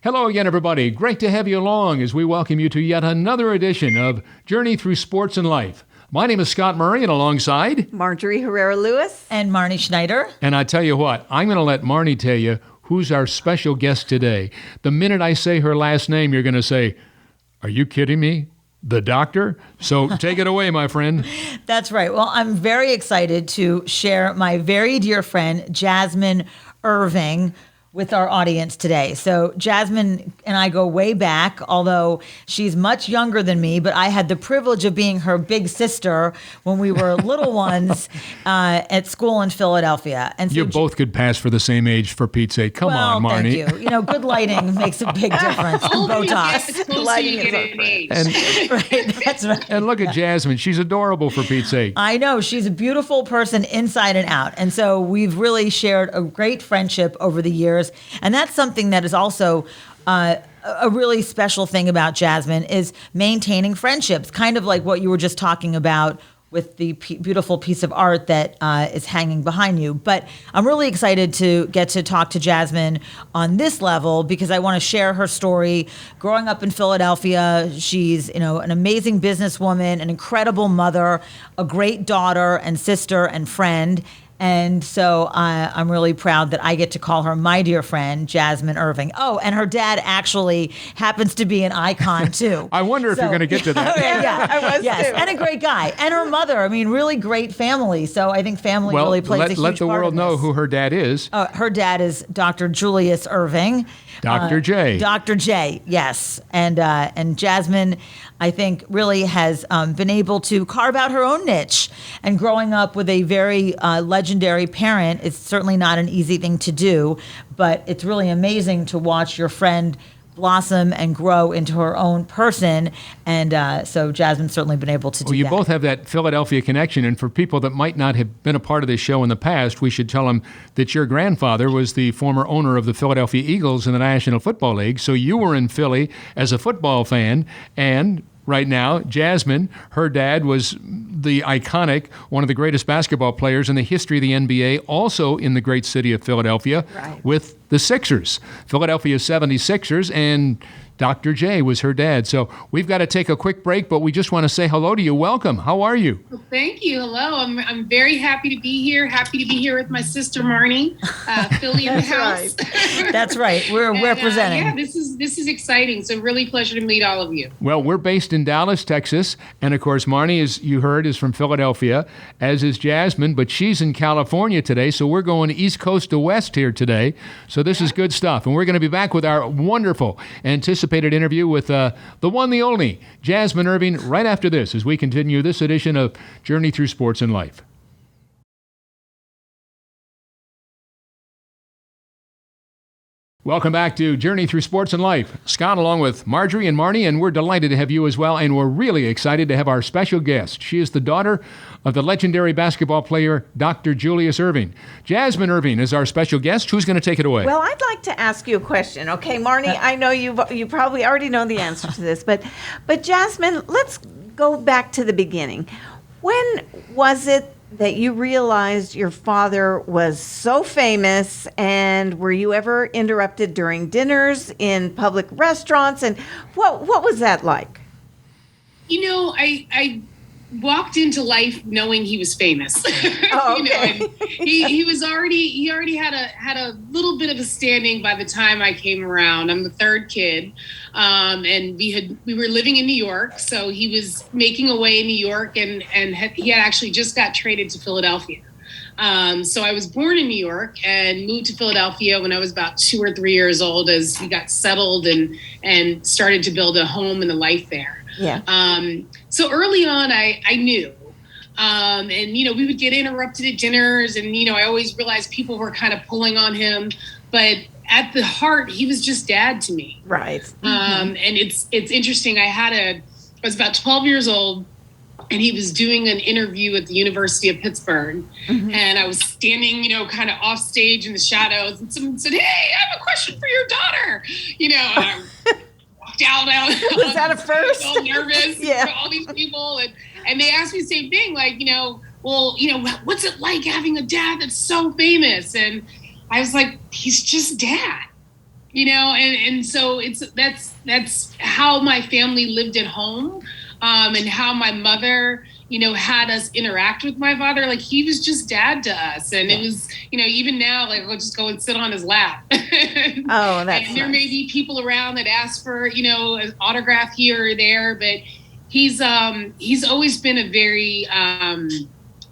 Hello again, everybody. Great to have you along as we welcome you to yet another edition of Journey Through Sports and Life. My name is Scott Murray, and alongside Marjorie Herrera-Lewis and Marnie Schneider. And I tell you what, I'm going to let Marnie tell you who's our special guest today. The minute I say her last name, you're going to say, "Are you kidding me? The doctor?" So take it away, my friend. That's right. Well, I'm very excited to share my very dear friend, Jazmin Erving, with our audience today. So Jazmin and I go way back, although she's much younger than me, but I had the privilege of being her big sister when we were little ones at school in Philadelphia. And so you both could pass for the same age, for Pete's sake. Come on, Marnie. Thank you. You know, good lighting makes a big difference. And Botox. Lighting is right, that's right. And look at Jazmin. She's adorable, for Pete's sake. I know. She's a beautiful person inside and out. And so we've really shared a great friendship over the years. And that's something that is also a really special thing about Jazmin, is maintaining friendships, kind of like what you were just talking about with the beautiful piece of art that is hanging behind you. But I'm really excited to get to talk to Jazmin on this level because I want to share her story. Growing up in Philadelphia, she's an amazing businesswoman, an incredible mother, a great daughter and sister and friend. And so I'm really proud that I get to call her my dear friend, Jazmin Erving. Oh, and her dad actually happens to be an icon, too. I wonder if you're going to get to that. Yeah, I was yes, too. and a great guy. And her mother, I mean, really great family. So I think family really plays a huge part let the world in know this. who her dad is. Her dad is Dr. Julius Erving. Dr. J. Dr. J, yes. And Jazmin, I think, really has been able to carve out her own niche. And growing up with a very legendary parent, it's certainly not an easy thing to do, but it's really amazing to watch your friend blossom and grow into her own person. And so Jazmin's certainly been able to do that. Well, you both have that Philadelphia connection. And for people that might not have been a part of this show in the past, we should tell them that your grandfather was the former owner of the Philadelphia Eagles in the National Football League. So you were in Philly as a football fan. And right now, Jazmin, her dad was the iconic, one of the greatest basketball players in the history of the NBA, also in the great city of Philadelphia with the Sixers, Philadelphia 76ers, and Dr. J was her dad. So we've got to take a quick break, but we just want to say hello to you. Welcome. How are you? Well, thank you. Hello. I'm very happy to be here. Happy to be here with my sister Marnie, Philly in the house. Right. That's right. We're representing. Yeah, this is exciting. So really pleasure to meet all of you. Well, we're based in Dallas, Texas, and of course Marnie, as you heard, is from Philadelphia, as is Jazmin, but she's in California today, so we're going East Coast to West here today. So this is good stuff, and we're going to be back with our wonderful anticipated interview with the one, the only, Jazmin Erving, right after this as we continue this edition of Journey Through Sports and Life. Welcome back to Journey Through Sports and Life. Scott along with Marjorie and Marnie, and we're delighted to have you as well, and we're really excited to have our special guest. She is the daughter of the legendary basketball player, Dr. Julius Erving. Jazmin Erving is our special guest. Who's going to take it away? Well, I'd like to ask you a question. Okay, Marnie, I know you probably already know the answer to this, but Jazmin, let's go back to the beginning. When was it that you realized your father was so famous, and were you ever interrupted during dinners in public restaurants, and what was that like? I walked into life knowing he was famous. Oh, okay. And he already had a little bit of a standing by the time I came around. I'm the third kid. And we were living in New York, so he was making a way in New York, and he had actually just got traded to Philadelphia. So I was born in New York and moved to Philadelphia when I was about 2 or 3 years old, as he got settled and started to build a home and a life there. Yeah. So early on, I knew. And we would get interrupted at dinners, and I always realized people were kind of pulling on him, but at the heart, he was just dad to me. Right. And it's interesting. I was about 12 years old, and he was doing an interview at the University of Pittsburgh. Mm-hmm. And I was standing, kind of off stage in the shadows, and someone said, "Hey, I have a question for your daughter." And I walked out. Was that a first? All nervous Yeah. for all these people. And they asked me the same thing, like, what's it like having a dad that's so famous? And I was like, he's just dad. And so that's how my family lived at home, and how my mother, had us interact with my father. Like, he was just dad to us. And it was, even now, like, we'll just go and sit on his lap. Oh, that's and there nice. may be people around that ask for, an autograph here or there, but he's always been a very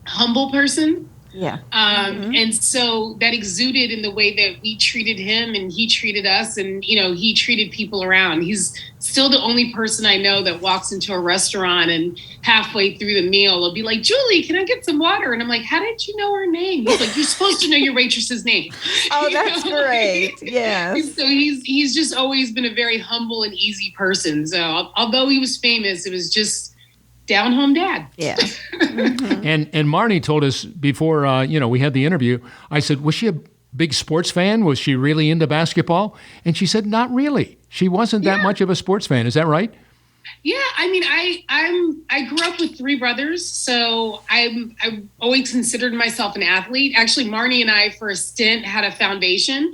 humble person. Yeah. And so that exuded in the way that we treated him and he treated us, and, he treated people around. He's still the only person I know that walks into a restaurant and halfway through the meal will be like, Julie, can I get some water? And I'm like, how did you know her name? He's like, you're supposed to know your waitress's name. Oh, that's great. Yes. So he's just always been a very humble and easy person. So although he was famous, it was just down home dad. Yeah. And Marnie told us before, we had the interview, I said, was she a big sports fan? Was she really into basketball? And she said, not really. She wasn't that much of a sports fan. Is that right? Yeah, I mean, I grew up with three brothers, so I always considered myself an athlete. Actually, Marnie and I, for a stint, had a foundation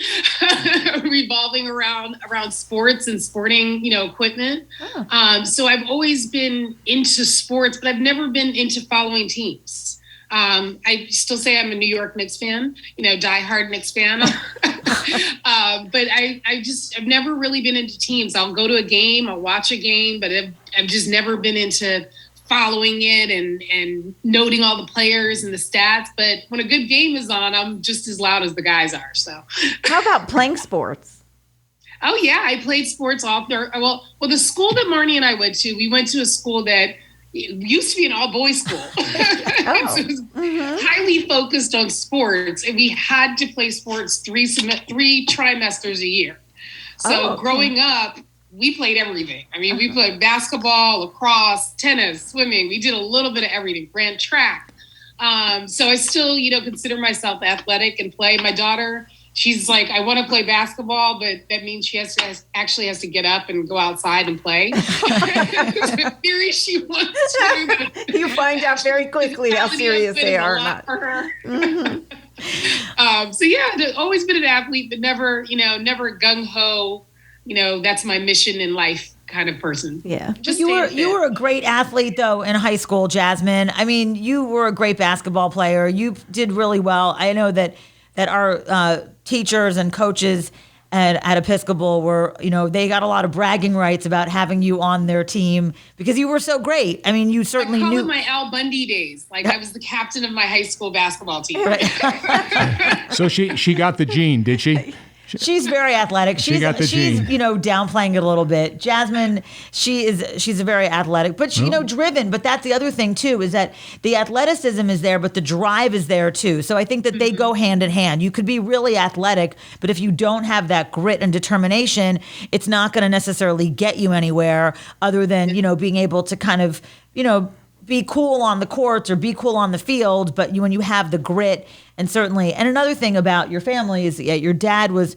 revolving around sports and sporting, equipment. Oh. So I've always been into sports, but I've never been into following teams. I still say I'm a New York Knicks fan, diehard Knicks fan. But I've never really been into teams. I'll go to a game, I'll watch a game, but I've just never been into following it and noting all the players and the stats. But when a good game is on, I'm just as loud as the guys are. So How about playing sports? Oh yeah, I played sports off there. Well, the school that Marnie and I went to, we went to a school that used to be an all-boys school. Oh. So it was highly focused on sports, and we had to play sports three trimesters a year. So growing up, we played everything. I mean, we played basketball, lacrosse, tennis, swimming. We did a little bit of everything, ran track. So I still, consider myself athletic and play. My daughter, she's like, I want to play basketball, but that means she actually has to get up and go outside and play. In theory, she wants to. You find out very quickly how serious they are or not. For her. So yeah, I've always been an athlete, but never gung ho. That's my mission in life kind of person. Yeah. Just You were a great athlete though in high school, Jazmin. I mean, you were a great basketball player. You did really well. I know that our teachers and coaches at Episcopal were, they got a lot of bragging rights about having you on their team because you were so great. I mean, you certainly I call knew. it my Al Bundy days. Like, I was the captain of my high school basketball team. Right. So she got the gene, did she? She's very athletic. She got the she's gene. Downplaying it a little bit. Jazmin, she's a very athletic, but she, driven. But that's the other thing too, is that the athleticism is there, but the drive is there too. So I think that they go hand in hand. You could be really athletic, but if you don't have that grit and determination, it's not going to necessarily get you anywhere other than, being able to kind of, be cool on the courts or be cool on the field, but when you have the grit and another thing about your family is your dad was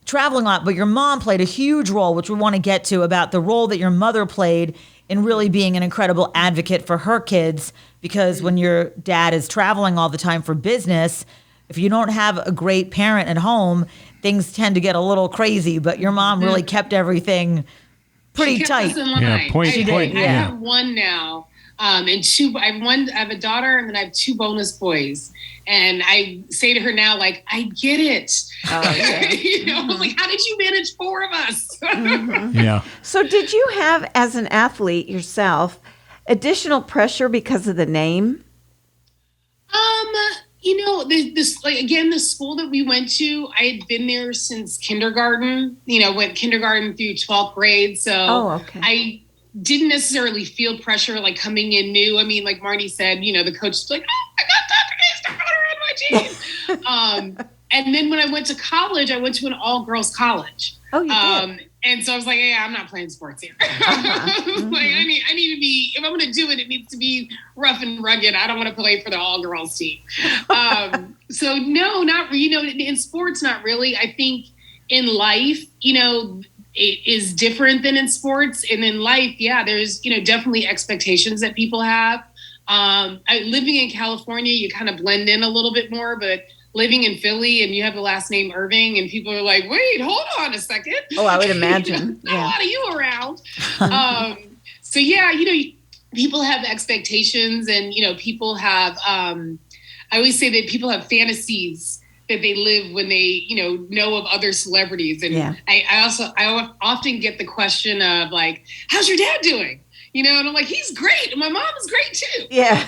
traveling a lot, but your mom played a huge role, which we want to get to, about the role that your mother played in really being an incredible advocate for her kids, because when your dad is traveling all the time for business, if you don't have a great parent at home, things tend to get a little crazy, but your mom really kept everything pretty tight. Yeah, point. I have one now. And two, I have a daughter and then I have two bonus boys. And I say to her now, like, I get it. Oh, yeah. I'm like, how did you manage four of us? Yeah. So did you have, as an athlete yourself, additional pressure because of the name? The school that we went to, I had been there since kindergarten, went kindergarten through 12th grade. So I didn't necessarily feel pressure like coming in new. I mean, like Marnie said, the coach was like, oh, I got Dr. Hayes' daughter on my team. And then when I went to college, I went to an all-girls college. Oh, you did? And so I was like, yeah, I'm not playing sports here. Like, I need to be, if I'm going to do it, it needs to be rough and rugged. I don't want to play for the all-girls team. So no, not, in sports, not really. I think in life, it is different than in sports. And in life, there's, definitely expectations that people have. Living in California, you kind of blend in a little bit more, but living in Philly and you have the last name Erving and people are like, wait, hold on a second. Oh, I would imagine. Not a lot of you around. So yeah, people have expectations and, people have, I always say that people have fantasies that they live when they, know of other celebrities. And yeah. I often get the question of like, how's your dad doing? And I'm like, he's great. And my mom is great too. Yeah.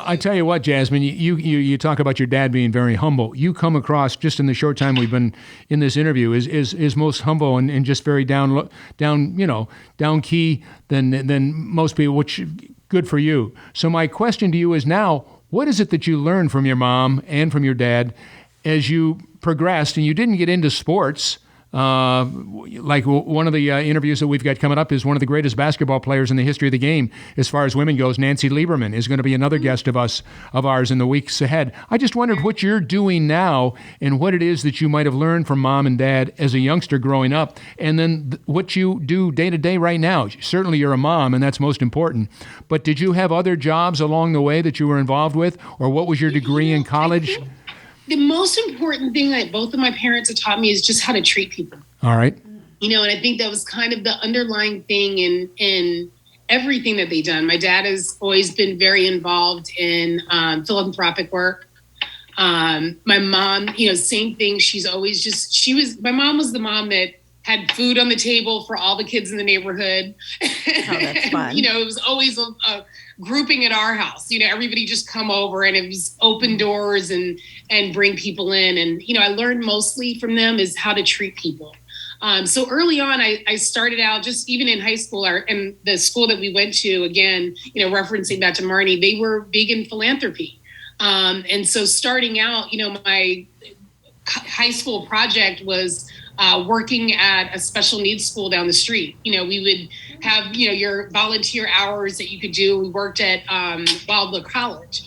I tell you what, Jazmin, you talk about your dad being very humble. You come across, just in the short time we've been in this interview, is most humble and just very down key than most people, which good for you. So my question to you is now, what is it that you learned from your mom and from your dad as you progressed and you didn't get into sports? Like one of the interviews that we've got coming up is one of the greatest basketball players in the history of the game, as far as women goes. Nancy Lieberman is going to be another guest of ours in the weeks ahead. I just wondered what you're doing now and what it is that you might have learned from mom and dad as a youngster growing up, and then what you do day to day right now. Certainly you're a mom, and that's most important. But did you have other jobs along the way that you were involved with, or what was your degree in college? The most important thing that both of my parents have taught me is just how to treat people. All right. And I think that was kind of the underlying thing in everything that they've done. My dad has always been very involved in philanthropic work. My mom, same thing. She's always my mom was the mom that had food on the table for all the kids in the neighborhood. Oh, that's fun. It was always a grouping at our house. Everybody just come over and it was open doors and bring people in. And, I learned mostly from them is how to treat people. So early on, I started out just even in high school and the school that we went to, again, referencing back to Marnie, they were big in philanthropy. And so starting out, my high school project was working at a special needs school down the street. We would have, your volunteer hours that you could do. We worked at Wildwood College.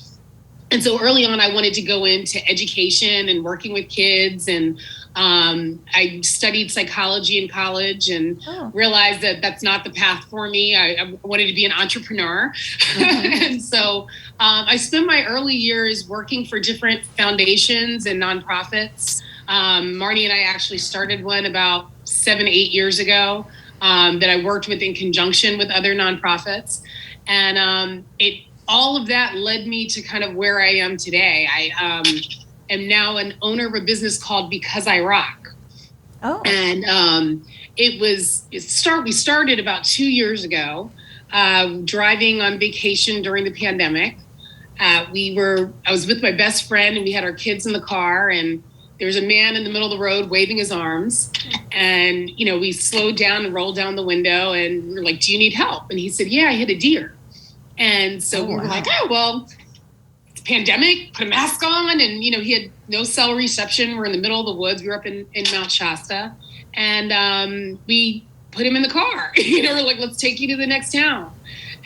And so early on, I wanted to go into education and working with kids. And I studied psychology in college and realized that that's not the path for me. I wanted to be an entrepreneur. And so I spent my early years working for different foundations and nonprofits. Marnie and I actually started one about 7-8 years ago that I worked with in conjunction with other nonprofits. And all of that led me to kind of where I am today. I am now an owner of a business called Because I Rock. Oh. And we started about 2 years ago, driving on vacation during the pandemic. I was with my best friend and we had our kids in the car and there was a man in the middle of the road waving his arms. And, we slowed down and rolled down the window and we were like, do you need help? And he said, yeah, I hit a deer. And so we were like, oh, well, it's a pandemic, put a mask on. And, he had no cell reception. We're in the middle of the woods. We were up in Mount Shasta. And we put him in the car. We're like, let's take you to the next town.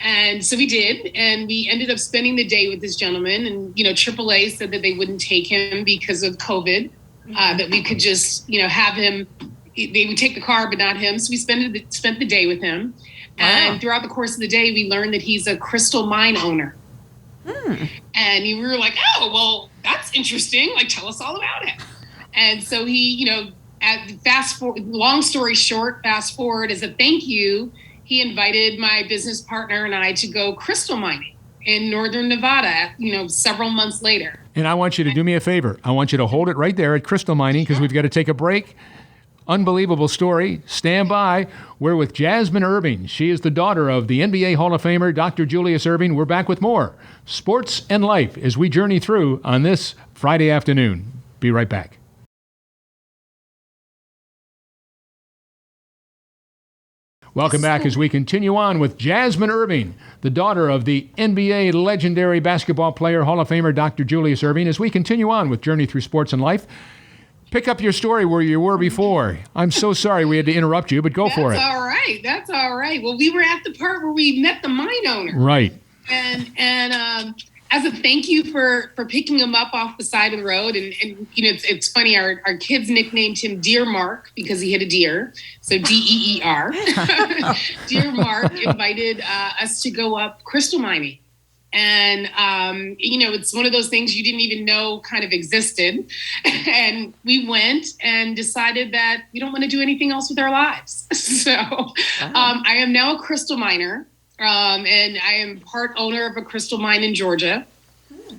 And so we did. And we ended up spending the day with this gentleman. And, AAA said that they wouldn't take him because of COVID, that we could just, have him. They would take the car, but not him. So we spent the day with him. And throughout the course of the day, we learned that he's a crystal mine owner. And we were like, oh, well, that's interesting. Like, tell us all about it. And so he, long story short, fast forward, as a thank you, he invited my business partner and I to go crystal mining in northern Nevada, several months later. And I want you to do me a favor. I want you to hold it right there at crystal mining because we've got to take a break. Unbelievable story. Stand by. We're with Jazmin Erving. She is the daughter of the NBA Hall of Famer, Dr. Julius Erving. We're back with more Sports and Life as we journey through on this Friday afternoon. Be right back. Welcome back as we continue on with Jazmin Erving, the daughter of the NBA legendary basketball player, Hall of Famer, Dr. Julius Erving, as we continue on with Journey Through Sports and Life. Pick up your story where you were before. I'm so sorry we had to interrupt you, but go for it. That's all right. Well, we were at the part where we met the mine owner. Right. And as a thank you for picking him up off the side of the road. And it's funny, our kids nicknamed him Deer Mark because he hit a deer. So DEER. Deer Mark invited us to go up crystal mining. And, it's one of those things you didn't even know kind of existed. And we went and decided that we don't want to do anything else with our lives. So I am now a crystal miner, and I am part owner of a crystal mine in Georgia.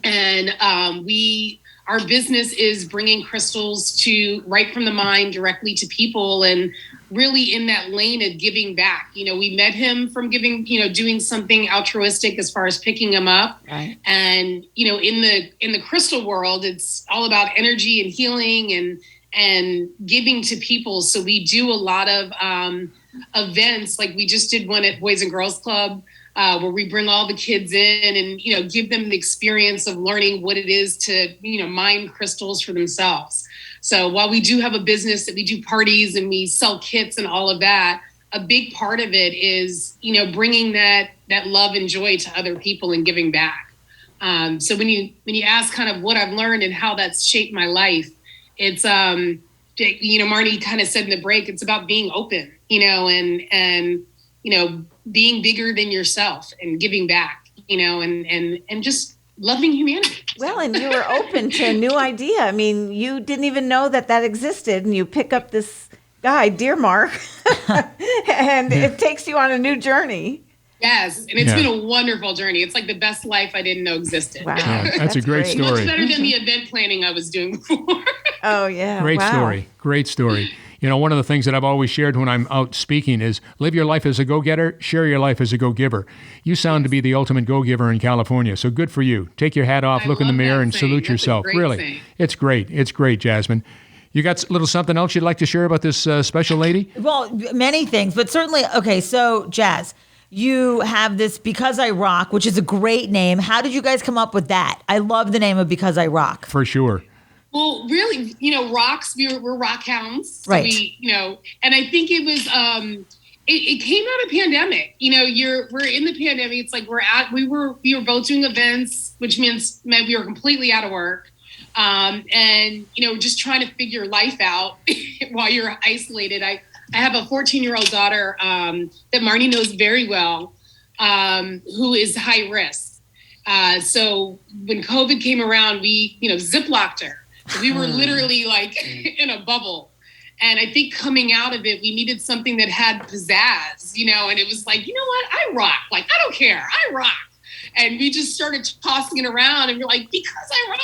And our business is bringing crystals right from the mine directly to people, and really in that lane of giving back. We met him from giving, doing something altruistic as far as picking him up. Right. And, in the crystal world, it's all about energy and healing and giving to people. So we do a lot of events. Like we just did one at Boys and Girls Club, where we bring all the kids in and, give them the experience of learning what it is to, mine crystals for themselves. So while we do have a business that we do parties and we sell kits and all of that, a big part of it is, bringing that love and joy to other people and giving back. So when you ask kind of what I've learned and how that's shaped my life, it's, Marnie kind of said in the break, it's about being open, and being bigger than yourself and giving back, and just loving humanity. Well, and you were open to a new idea. I mean, you didn't even know that existed, and you pick up this guy, Dear Mark, and it takes you on a new journey. Yes, and it's been a wonderful journey. It's like the best life I didn't know existed. Wow, yeah, that's a great story. Much better than the event planning I was doing before. Oh, yeah. Great wow. story. Great story. One of the things that I've always shared when I'm out speaking is live your life as a go-getter, share your life as a go-giver. You sound to be the ultimate go-giver in California, so good for you. Take your hat off, look in the mirror, and salute yourself. Really, saying. It's great. It's great, Jazmin. You got a little something else you'd like to share about this special lady? Well, many things, but certainly, okay, so Jazz, you have this Because I Rock, which is a great name. How did you guys come up with that? I love the name of Because I Rock. For sure. Well, really, rocks, we're rock hounds. So right. And I think it was, it came out of pandemic. We're in the pandemic. It's like we were both doing events, which meant we were completely out of work. And, just trying to figure life out while you're isolated. I have a 14-year-old daughter that Marnie knows very well, who is high risk. So when COVID came around, we, ziplocked her. We were literally like in a bubble. And I think coming out of it, we needed something that had pizzazz, and it was like, what? I rock. Like, I don't care. I rock. And we just started tossing it around and we're like, Because I Rock.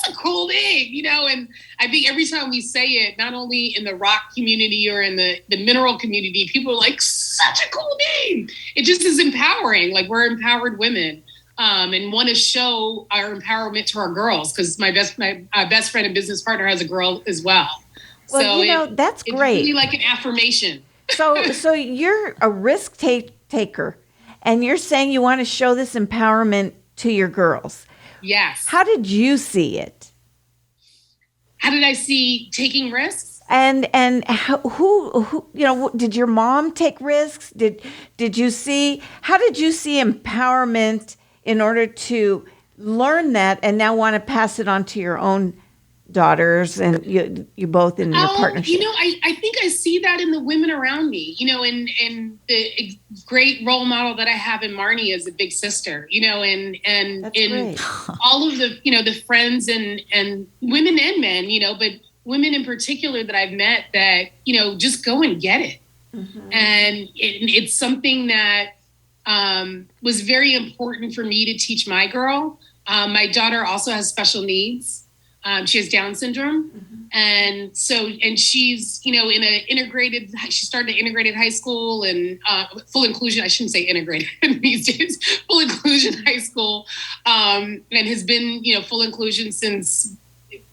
That's a cool name, And I think every time we say it, not only in the rock community or in the mineral community, people are like, such a cool name. It just is empowering. Like, we're empowered women. And want to show our empowerment to our girls, because my best friend and business partner has a girl as well. Well, so that's great. It's really like an affirmation. So you're a risk taker, and you're saying you want to show this empowerment to your girls. Yes. How did you see it? How did I see taking risks? And who did your mom take risks? Did you see? How did you see empowerment in order to learn that and now want to pass it on to your own daughters and you both in your partnership? I think I see that in the women around me, and the great role model that I have in Marnie is a big sister, and That's in great. all of the, the friends and women and men, but women in particular that I've met that, just go and get it. Mm-hmm. And it's something that was very important for me to teach my girl. My daughter also has special needs. She has Down syndrome. Mm-hmm. And she's, in she started an integrated high school and full inclusion. I shouldn't say integrated these days, full inclusion high school, and has been, full inclusion since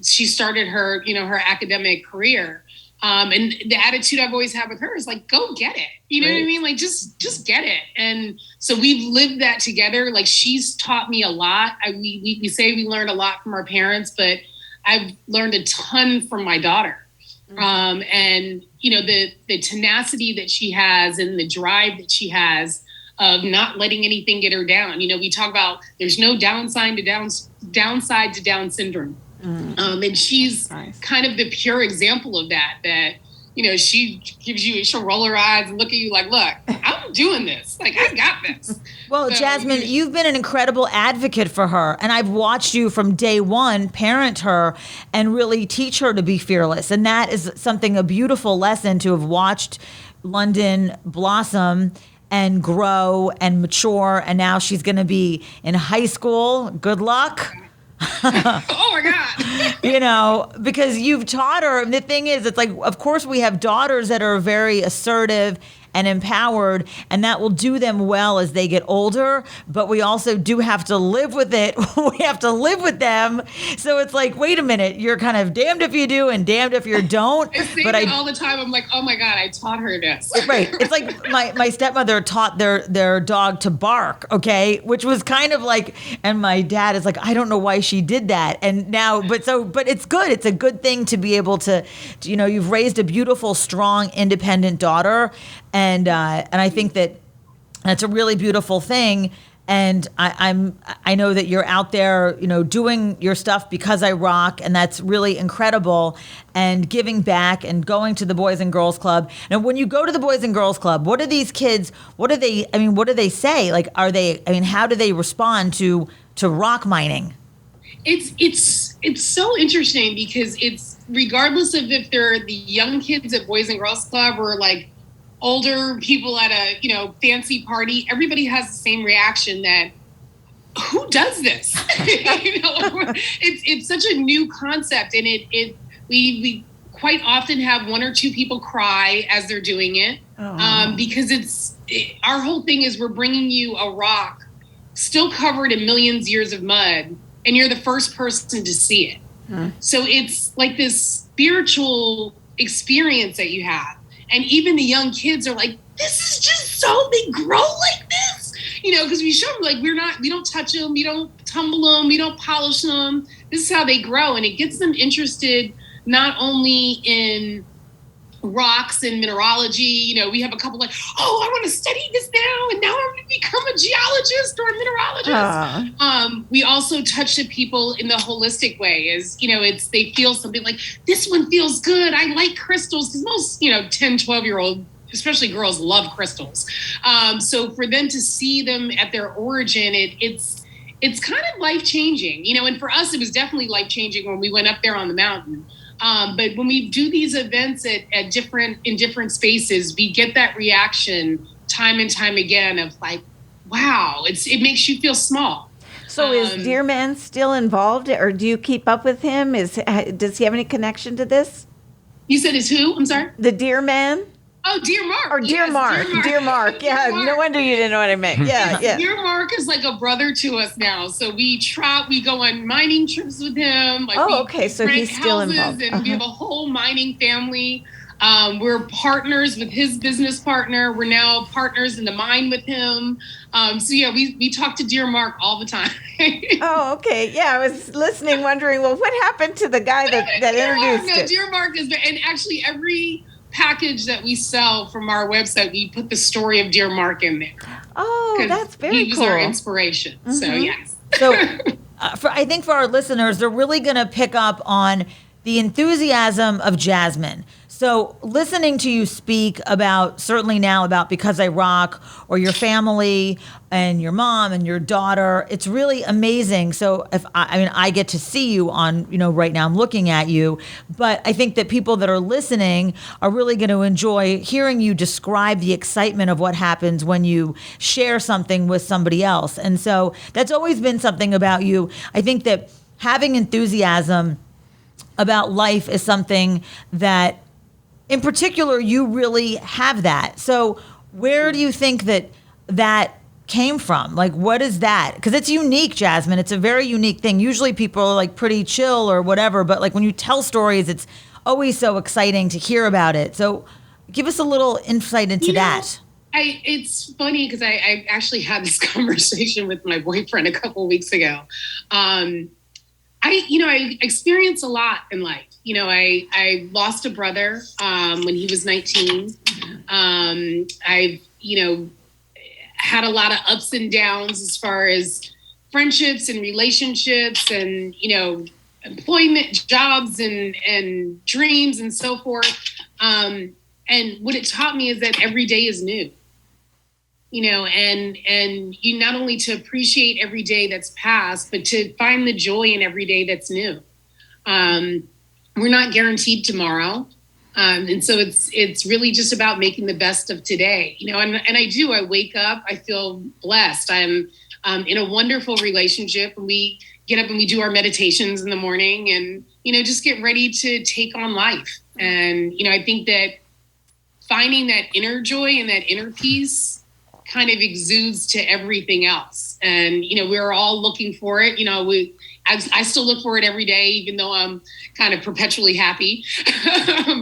she started her, her academic career. And the attitude I've always had with her is like, go get it. You know what I mean? Like, just get it. And so we've lived that together. Like, she's taught me a lot. We say we learned a lot from our parents, but I've learned a ton from my daughter. Mm-hmm. And, the tenacity that she has and the drive that she has of not letting anything get her down. We talk about there's no downside to Down syndrome. Mm-hmm. And she's kind of the pure example of that, she gives you, she'll roll her eyes and look at you like, look, I'm doing this. Like, I got this. Well, So, Jazmin, you've been an incredible advocate for her. And I've watched you from day one parent her and really teach her to be fearless. And that is a beautiful lesson to have watched London blossom and grow and mature. And now she's going to be in high school. Good luck. oh my God. Because you've taught her. And the thing is, it's like, of course, we have daughters that are very assertive and empowered, and that will do them well as they get older. But we also do have to live with it. We have to live with them. So it's like, wait a minute, you're kind of damned if you do and damned if you don't. I say that all the time. I'm like, oh my God, I taught her this. Right. It's like my stepmother taught their dog to bark, okay? Which was kind of like, and my dad is like, I don't know why she did that. And now, but it's good. It's a good thing to be able to, you've raised a beautiful, strong, independent daughter. And I think that that's a really beautiful thing. And I know that you're out there, doing your stuff because I rock, and that's really incredible. And giving back and going to the Boys and Girls Club. And when you go to the Boys and Girls Club, what are these kids? What do they say? Like, how do they respond to rock mining? It's so interesting because it's regardless of if they're the young kids at Boys and Girls Club or like older people at a fancy party, everybody has the same reaction that who does this? It's such a new concept, and we quite often have one or two people cry as they're doing it. Because our whole thing is we're bringing you a rock still covered in millions of years of mud, and you're the first person to see it. So it's like this spiritual experience that you have. And even the young kids are like, this is just so, they grow like this, because we show them like, we don't touch them, we don't tumble them, we don't polish them. This is how they grow. And it gets them interested not only in rocks and mineralogy. We have a couple like, I want to study this now, and now I'm going to become a geologist or a mineralogist. We also touch the people in the holistic way, is they feel something like, this one feels good, I like crystals, because most 10, 12-year-old, especially girls, love crystals. So for them to see them at their origin, it's kind of life-changing, and for us it was definitely life-changing when we went up there on the mountain. But when we do these events in different spaces, we get that reaction time and time again of like, wow, it makes you feel small. So is Dear Man still involved, or do you keep up with him? Does he have any connection to this? You said it's who? I'm sorry? The Dear Man? Oh, Dear Mark. Or Dear Mark. Dear Mark. Yeah, Dear Mark. No wonder you didn't know what I meant. Yeah. Dear Mark is like a brother to us now. So we go on mining trips with him. Okay. So rent he's still houses, involved. And we have a whole mining family. We're partners with his business partner. We're now partners in the mine with him. We talk to Dear Mark all the time. Okay. Yeah, I was listening, wondering, well, what happened to the guy that introduced it? Dear Mark is there. And actually every package that we sell from our website, we put the story of Dear Mark in there. Oh, that's very cool. He was our inspiration. Mm-hmm. So, yes. So I think for our listeners, they're really going to pick up on the enthusiasm of Jazmin. So listening to you speak certainly now about Because I Rock, or your family and your mom and your daughter, it's really amazing. So I get to see you on, right now I'm looking at you, but I think that people that are listening are really going to enjoy hearing you describe the excitement of what happens when you share something with somebody else. And so that's always been something about you. I think that having enthusiasm about life is something that, in particular, you really have that. So where do you think that came from? Like, what is that? Because it's unique, Jazmin. It's a very unique thing. Usually people are like pretty chill or whatever, but like when you tell stories, it's always so exciting to hear about it. So give us a little insight into that. It's funny because I actually had this conversation with my boyfriend a couple of weeks ago. I experienced a lot in life. I lost a brother when he was 19. I've, had a lot of ups and downs as far as friendships and relationships and, employment, jobs and dreams and so forth. And what it taught me is that every day is new, and you not only to appreciate every day that's passed, but to find the joy in every day that's new. We're not guaranteed tomorrow. And so it's really just about making the best of today, and I wake up, I feel blessed. I'm in a wonderful relationship, and we get up and we do our meditations in the morning and, just get ready to take on life. And, I think that finding that inner joy and that inner peace kind of exudes to everything else. And, we're all looking for it. I still look for it every day, even though I'm kind of perpetually happy.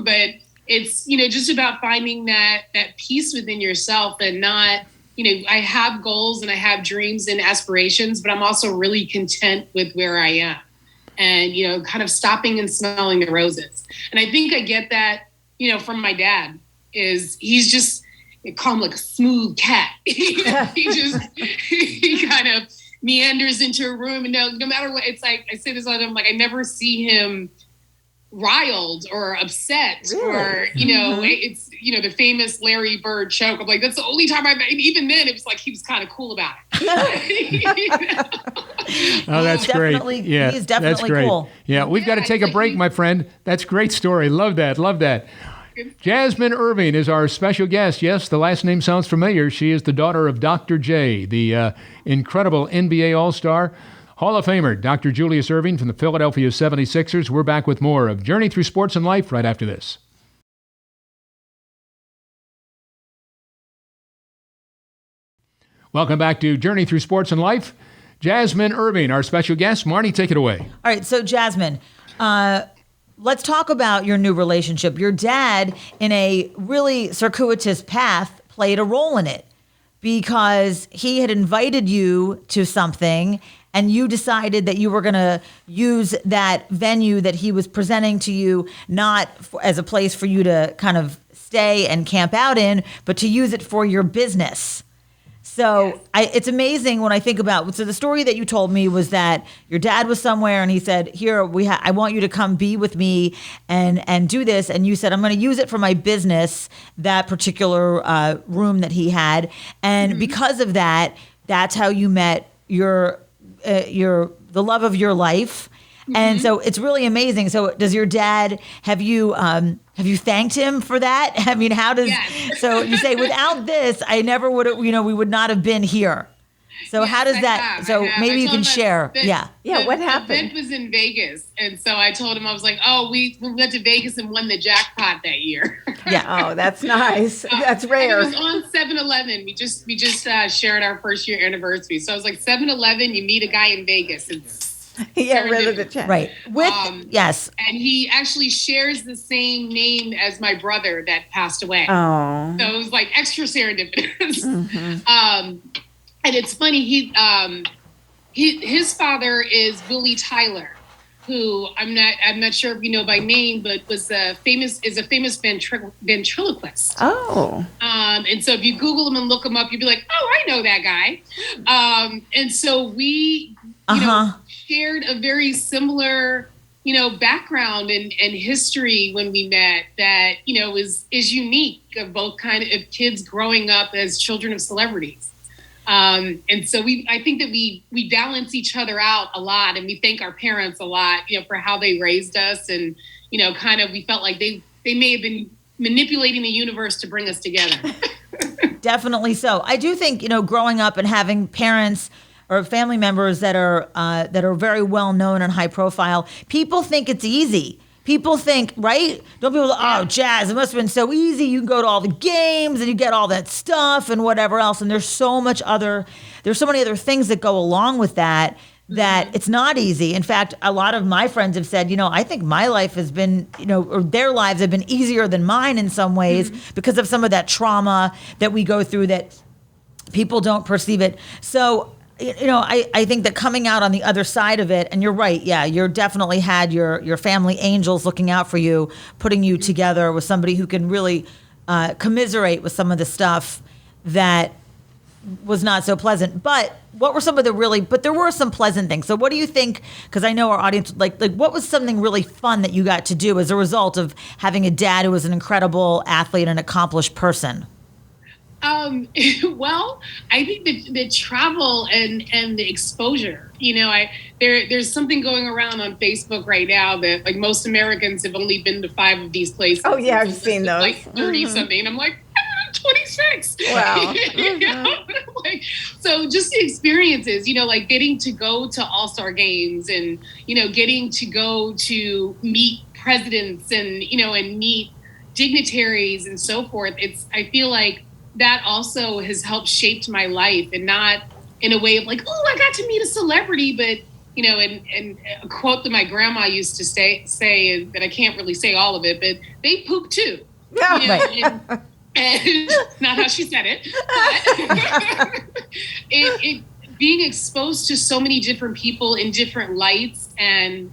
But it's, just about finding that peace within yourself and not, I have goals and I have dreams and aspirations, but I'm also really content with where I am and, kind of stopping and smelling the roses. And I think I get that, from my dad he's just, they call him like a smooth cat. He kind of meanders into a room and no matter what, it's like, I say this all the time, like I never see him riled or upset or, it's, the famous Larry Bird joke. I'm like, that's the only time even then it was like, he was kind of cool about it. Oh, that's great. Yeah, he's definitely that's great. Cool. Yeah, we've got to take a break, my friend. That's a great story. Love that. Jazmin Erving is our special guest. Yes, the last name sounds familiar. She is the daughter of Dr. J, the incredible NBA All-Star, Hall of Famer, Dr. Julius Erving from the Philadelphia 76ers. We're back with more of Journey Through Sports and Life right after this. Welcome back to Journey Through Sports and Life. Jazmin Erving, our special guest. Marnie, take it away. All right, so Jazmin, let's talk about your new relationship. Your dad, in a really circuitous path, played a role in it because he had invited you to something and you decided that you were going to use that venue that he was presenting to you, not as a place for you to kind of stay and camp out in, but to use it for your business. So it's amazing when I think about, so the story that you told me was that your dad was somewhere and he said, here, I want you to come be with me and do this. And you said, I'm going to use it for my business, that particular room that he had. And because of that, that's how you met the love of your life. And so it's really amazing. So does your dad, have you thanked him for that? I mean, how does, so you say, without this, I never would have, we would not have been here. So how does maybe you can share. What happened? The event was in Vegas. And so I told him, I was like, we went to Vegas and won the jackpot that year. Oh, that's nice. That's rare. It was on 7-Eleven. We just shared our first year anniversary. So I was like, 7-Eleven, you meet a guy in Vegas. Rather than chat. Right. Yes. And he actually shares the same name as my brother that passed away. Oh. So it was like extra serendipitous. And it's funny, his father is Willie Tyler, who I'm not sure if you know by name, but is a famous ventriloquist. Oh. And so if you Google him and look him up, you'd be like, oh, I know that guy. And so we shared a very similar, background and history when we met that, is unique of both kind of kids growing up as children of celebrities. And so I think that we balance each other out a lot, and we thank our parents a lot, for how they raised us. And, kind of, we felt like they may have been manipulating the universe to bring us together. Definitely so. I do think, growing up and having parents or family members that are very well known and high profile, people think it's easy. People think, right? Don't people, Jazz, it must have been so easy. You can go to all the games and you get all that stuff and whatever else. And there's so many other things that go along with that it's not easy. In fact, a lot of my friends have said, I think my life has been, or their lives have been easier than mine in some ways because of some of that trauma that we go through that people don't perceive it. So, I think that coming out on the other side of it, and you're right, you're definitely had your family angels looking out for you, putting you together with somebody who can really commiserate with some of the stuff that was not so pleasant. But what were some of the but there were some pleasant things. So what do you think, because I know our audience, like what was something really fun that you got to do as a result of having a dad who was an incredible athlete and accomplished person? Well, I think the travel and the exposure, there's something going around on Facebook right now that like most Americans have only been to 5 of these places. Oh yeah, I've seen those. Like 30 something. And I'm like, I'm 26. Wow. So just the experiences, like getting to go to All-Star games and, getting to go to meet presidents and, and meet dignitaries and so forth. I feel like that also has helped shape my life, and not in a way of like, oh, I got to meet a celebrity, but and a quote that my grandma used to say that I can't really say all of it, but they poop too. Yeah, right. And not how she said it, but it being exposed to so many different people in different lights, and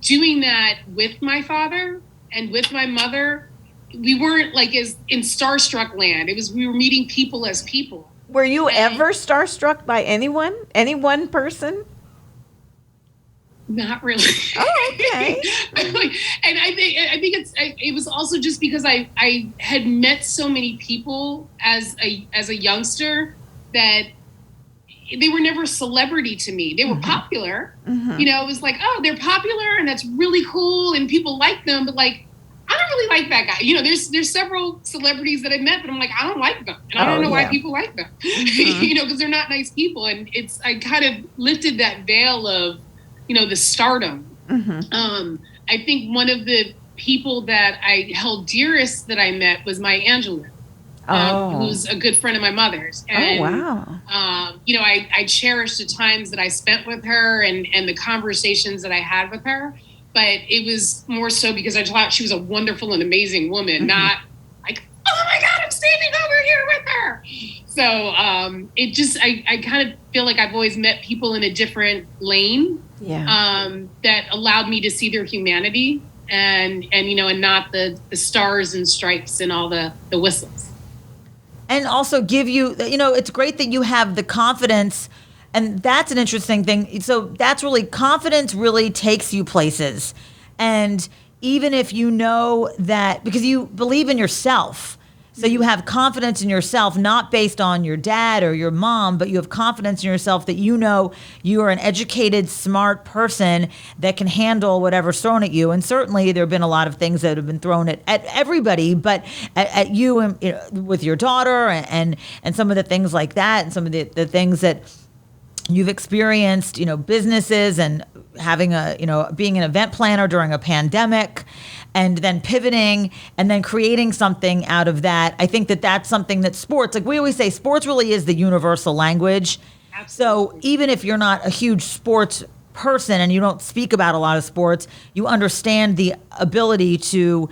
doing that with my father and with my mother. We weren't like as in starstruck land. We were meeting people as people. Were you ever starstruck by anyone? Any one person? Not really. Oh, okay. And I think it was also just because I had met so many people as a youngster that they were never a celebrity to me. They were popular. Mm-hmm. It was like, oh, they're popular and that's really cool and people like them, but like, I don't really like that guy. There's several celebrities that I met, but I'm like, I don't like them. And I don't know why people like them, mm-hmm. Because they're not nice people. And I kind of lifted that veil of, the stardom. Mm-hmm. I think one of the people that I held dearest that I met was Maya Angelou, who's a good friend of my mother's. And, I cherished the times that I spent with her and the conversations that I had with her. But it was more so because I thought she was a wonderful and amazing woman, mm-hmm. not like, oh my God, I'm standing over here with her. So it just, I kind of feel like I've always met people in a different lane that allowed me to see their humanity and not the stars and stripes and all the whistles. And also give you, it's great that you have the confidence. And that's an interesting thing. So that's really, confidence really takes you places. And even if you know that, because you believe in yourself, so you have confidence in yourself, not based on your dad or your mom, but you have confidence in yourself that you are an educated, smart person that can handle whatever's thrown at you. And certainly there have been a lot of things that have been thrown at everybody, but at you and, with your daughter and some of the things like that, and some of the things that you've experienced, businesses and having being an event planner during a pandemic and then pivoting and then creating something out of that. I think that that's something that sports, like we always say, sports really is the universal language. Absolutely. So even if you're not a huge sports person and you don't speak about a lot of sports, you understand the ability to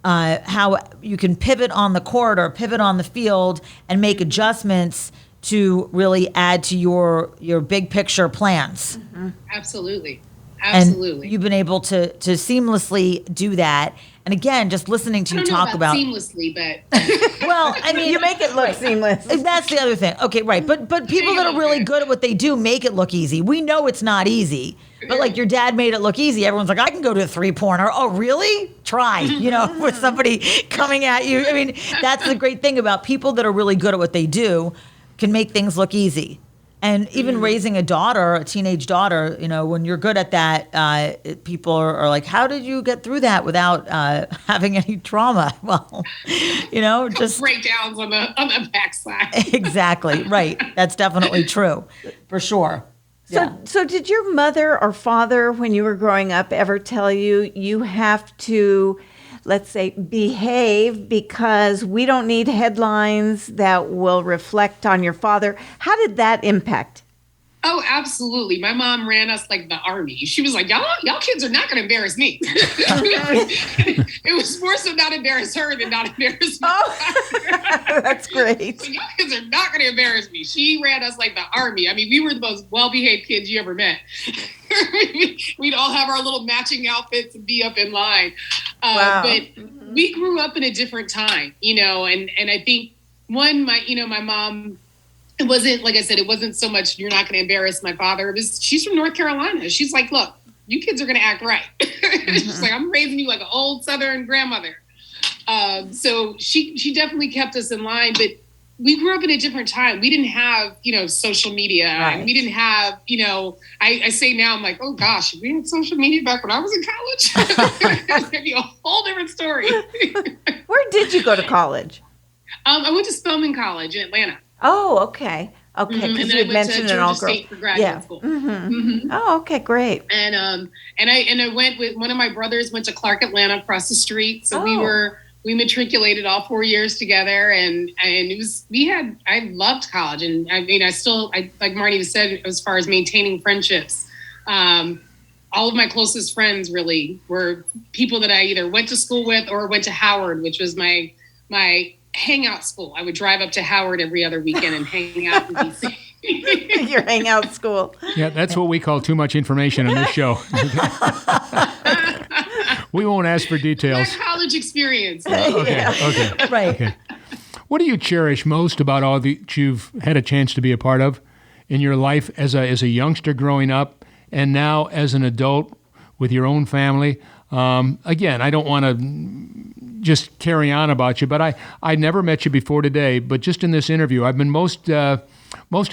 how you can pivot on the court or pivot on the field and make adjustments to really add to your big picture plans. Mm-hmm. Absolutely. And you've been able to seamlessly do that. And again, just listening to you talk about seamlessly, but well, I mean, you make it look seamless. That's the other thing. Okay, right. But people that are really good at what they do make it look easy. We know it's not easy. But like your dad made it look easy. Everyone's like, I can go to a 3-pointer. Oh, really? Try, with somebody coming at you. I mean, that's the great thing about people that are really good at what they do can make things look easy. And even raising a teenage daughter, when you're good at that, people are like, how did you get through that without having any trauma? Well, just breakdowns on the backside. Exactly. Right. That's definitely true. For sure. So did your mother or father, when you were growing up, ever tell you have to, let's say, behave because we don't need headlines that will reflect on your father? How did that impact? Oh, absolutely. My mom ran us like the army. She was like, y'all kids are not going to embarrass me. It was more so not embarrass her than not embarrass me. Oh, that's great. So y'all kids are not going to embarrass me. She ran us like the army. I mean, we were the most well-behaved kids you ever met. We'd all have our little matching outfits and be up in line. Wow. But we grew up in a different time, and I think my mom it wasn't, like I said, it wasn't so much, you're not going to embarrass my father. She's from North Carolina. She's like, look, you kids are going to act right. She's like, I'm raising you like an old Southern grandmother. So she definitely kept us in line, but we grew up in a different time. We didn't have, social media. Right. We didn't have, I say now, I'm like, oh gosh, if we had social media back when I was in college, it's going to be a whole different story. Where did you go to college? I went to Spelman College in Atlanta. Oh, okay. Okay, because And you then I had went mentioned to an all Georgia girls. State for graduate school. Oh, okay, great. And I went with one of my brothers, went to Clark Atlanta across the street. So we matriculated all 4 years together, and I loved college. And I mean, I like Marnie said, as far as maintaining friendships, all of my closest friends really were people that I either went to school with or went to Howard, which was my hangout school. I would drive up to Howard every other weekend and hang out in DC. Your hangout school. Yeah, that's what we call too much information on this show. We won't ask for details. My college experience. Okay. Right. Okay. What do you cherish most about all that you've had a chance to be a part of in your life as a youngster growing up, and now as an adult with your own family? Again, I don't want to just carry on about you, but I never met you before today. But just in this interview, I've been most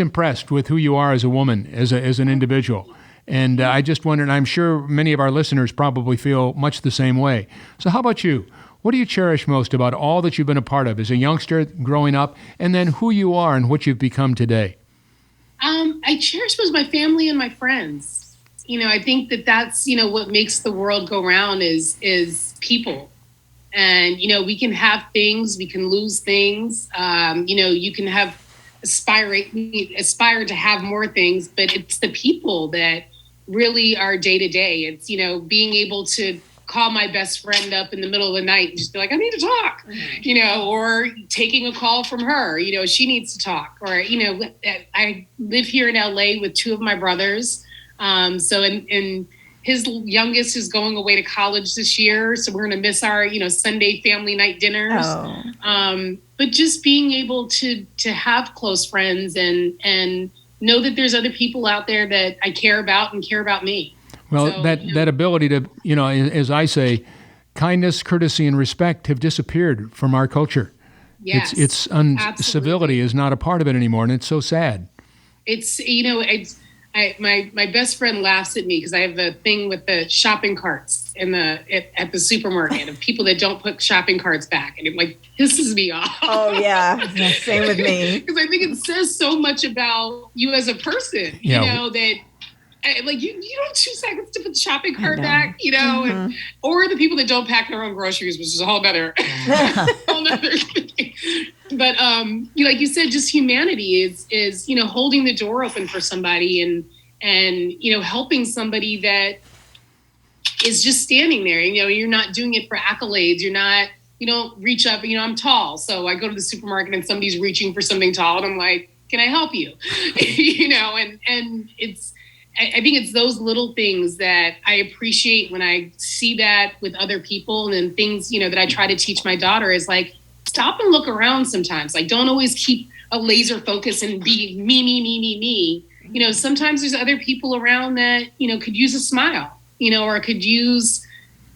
impressed with who you are as a woman, as an individual. And I just wondered, I'm sure many of our listeners probably feel much the same way. So how about you? What do you cherish most about all that you've been a part of as a youngster growing up, and then who you are and what you've become today? I cherish most my family and my friends. I think that's what makes the world go round is people. And, we can have things, we can lose things. You can aspire to have more things, but it's the people that really are day to day. It's, being able to call my best friend up in the middle of the night and just be like, I need to talk, or taking a call from her, she needs to talk, or, I live here in LA with two of my brothers. And his youngest is going away to college this year. So we're going to miss our, Sunday family night dinners. But just being able to have close friends and know that there's other people out there that I care about and care about me. Well, So, that ability to, as I say, kindness, courtesy, and respect have disappeared from our culture. Yes, Civility is not a part of it anymore, and it's so sad. It's, my best friend laughs at me because I have the thing with the shopping carts at the supermarket of people that don't put shopping carts back, and it like pisses me off. Oh yeah, same with me. Because I think it says so much about you as a person. Yeah. That like you don't 2 seconds to put the shopping cart back. Or the people that don't pack their own groceries, which is a whole nother thing. But like you said, just humanity is holding the door open for somebody and helping somebody that is just standing there. You're not doing it for accolades. You don't reach up. I'm tall, so I go to the supermarket and somebody's reaching for something tall, and I'm like, can I help you? And it's. I think it's those little things that I appreciate when I see that with other people, and then things, that I try to teach my daughter is like, stop and look around sometimes. Like, don't always keep a laser focus and be me. Sometimes there's other people around that, could use a smile, or could use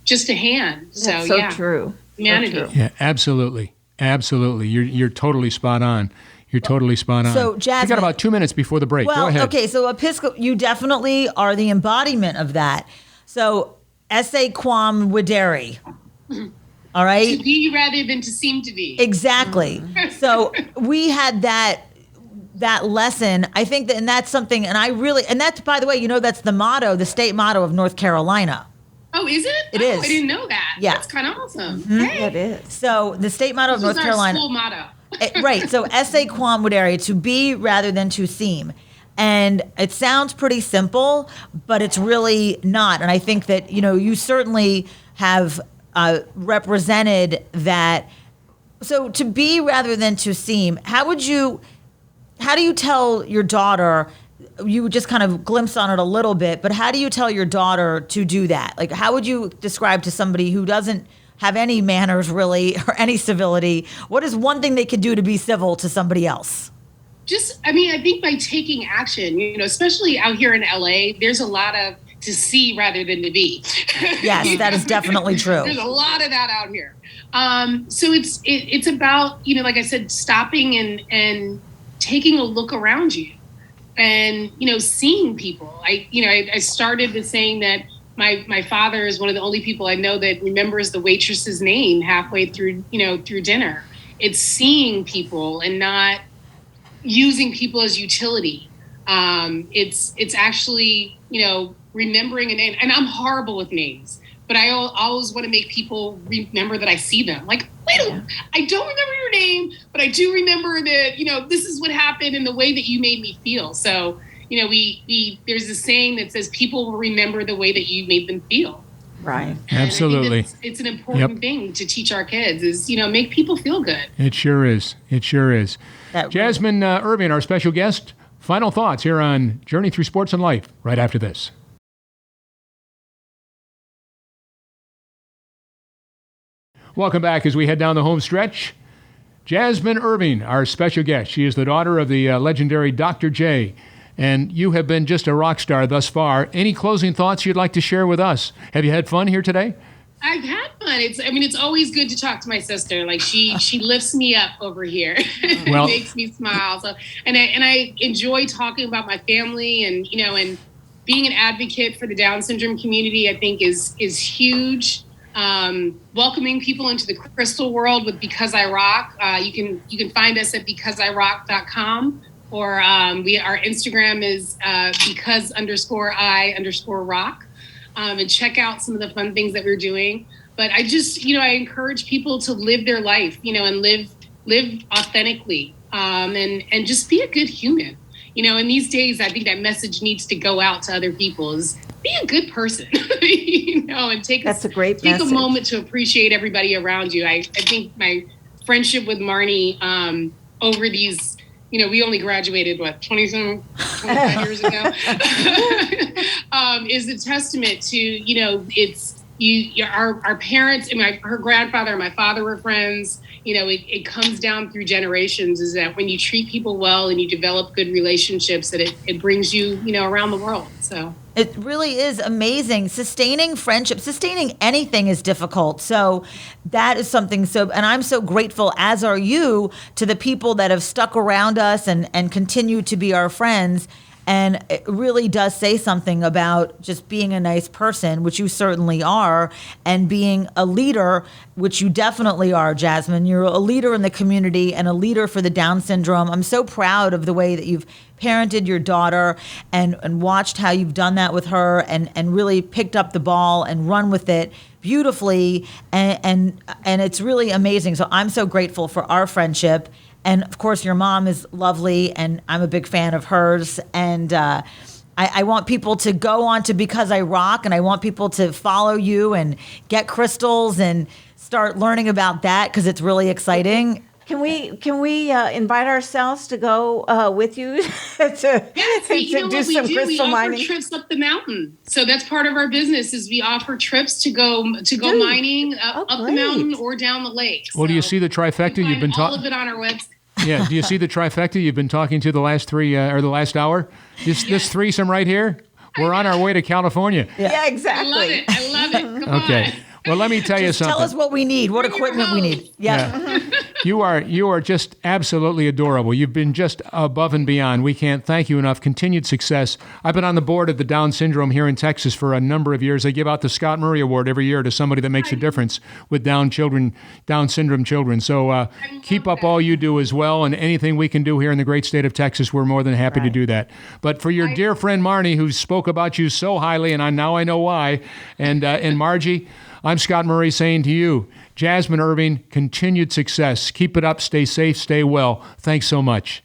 just a hand. That's so true. Humanity. So true. Yeah, absolutely. Absolutely. You're totally spot on. You're totally spot on. So, Jazmin, we got about 2 minutes before the break. Well, Go ahead. okay, so Episcopal, you definitely are the embodiment of that. So, esse quam videre. All right? To be rather than to seem to be. Exactly. So, we had that lesson. I think that, and that's something, and that's, by the way, that's the state motto of North Carolina. Oh, is it? It is. I didn't know that. Yeah. That's kind of awesome. Mm-hmm. Hey. It is. So, the state motto of This North is Carolina. our school motto. Right. So esse quam videre, to be rather than to seem. And it sounds pretty simple, but it's really not. And I think that, you certainly have represented that. So to be rather than to seem, how do you tell your daughter, you just kind of glimpsed on it a little bit, but how do you tell your daughter to do that? Like, how would you describe to somebody who doesn't have any manners really or any civility, what is one thing they could do to be civil to somebody else? I think by taking action, especially out here in LA, there's a lot of to see rather than to be. Yes, that is definitely true. There's a lot of that out here. So it's about, like I said, stopping and taking a look around you and, seeing people. I started with saying that my father is one of the only people I know that remembers the waitress's name halfway through dinner. It's seeing people and not using people as utility. It's actually, remembering a name. And I'm horrible with names, but I always want to make people remember that I see them. Like, wait, I don't remember your name, but I do remember that, this is what happened and the way that you made me feel. So, there's a saying that says people will remember the way that you made them feel. Right. And absolutely. It's an important thing to teach our kids is, make people feel good. It sure is. It sure is. Jazmin Erving, our special guest. Final thoughts here on Journey Through Sports and Life right after this. Welcome back as we head down the home stretch. Jazmin Erving, our special guest. She is the daughter of the legendary Dr. J. And you have been just a rock star thus far. Any closing thoughts you'd like to share with us? Have you had fun here today? I've had fun. It's always good to talk to my sister. Like she lifts me up over here. Well, it makes me smile. So, and I enjoy talking about my family and, and being an advocate for the Down syndrome community, I think is huge. Welcoming people into the crystal world with Because I Rock. You can find us at becauseIrock.com. Or our Instagram is because_I_rock. And check out some of the fun things that we're doing. But I just, I encourage people to live their life, and live authentically, and just be a good human. In these days, I think that message needs to go out to other people is be a good person, and take a moment to appreciate everybody around you. I think my friendship with Marnie over these, we only graduated, 25 years ago, is a testament to, it's our parents and her grandfather and my father were friends. It comes down through generations is that when you treat people well and you develop good relationships, that it brings you, around the world. So it really is amazing. Sustaining friendship, sustaining anything is difficult. So that is something and I'm so grateful, as are you, to the people that have stuck around us and continue to be our friends. And it really does say something about just being a nice person, which you certainly are, and being a leader, which you definitely are, Jazmin. You're a leader in the community and a leader for the Down syndrome. I'm so proud of the way that you've parented your daughter and watched how you've done that with her and really picked up the ball and run with it beautifully. And it's really amazing. So I'm so grateful for our friendship. And of course, your mom is lovely, and I'm a big fan of hers. And I want people to go on to Because I Rock, and I want people to follow you and get crystals and start learning about that because it's really exciting. Can we invite ourselves to go with you to do some crystal mining? We offer trips up the mountain, so that's part of our business. Is we offer trips to go mining up the mountain or down the lake. Well, do you see the trifecta you've been talking? All of it on our website. Yeah. Do you see the trifecta you've been talking to the last or the last hour? This threesome right here. We're on our way to California. Yeah, exactly. I love it. Come on. Well, let me tell you something. Tell us what we need, what equipment we need. Yeah. You are just absolutely adorable. You've been just above and beyond. We can't thank you enough. Continued success. I've been on the board of the Down syndrome here in Texas for a number of years. They give out the Scott Murray Award every year to somebody that makes a difference with Down syndrome children. So keep up all you do as well, and anything we can do here in the great state of Texas, we're more than happy to do that. But for your dear friend Marnie, who spoke about you so highly, and now I know why, and Margie, I'm Scott Murray saying to you, Jazmin Erving, continued success. Keep it up. Stay safe. Stay well. Thanks so much.